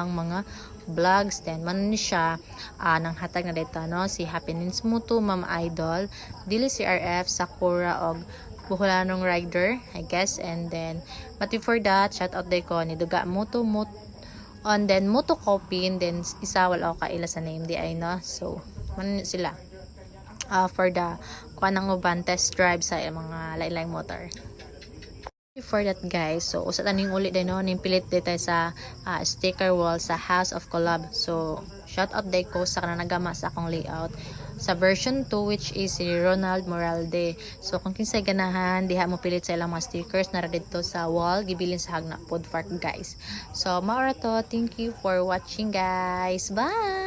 ang mga vlogs. Then man ni siya nang hatag na dito no si Happiness Mutu, Ma'am Idol, dili si RF, Sakura og Buhulanong Rider, I guess. And then but before that, shout out day ko ni Duga Mutu on then Mutu Copy, and then isa wala ko kaila sa name di ay no. So man sila for the kuan ng uban test drive sa mga lain-laing motor. For that guys, so usa taning uli din no ning pilit dito sa sticker wall sa House of Collab. So shout out day ko sa kanang nagama sa akong layout sa version 2, which is si Ronald Moralde. So kung kinsay ganahan diha mo pilit sa ilang mga stickers na dito sa wall gibilin sa Hagna Food Park guys. So maura to, thank you for watching guys, bye.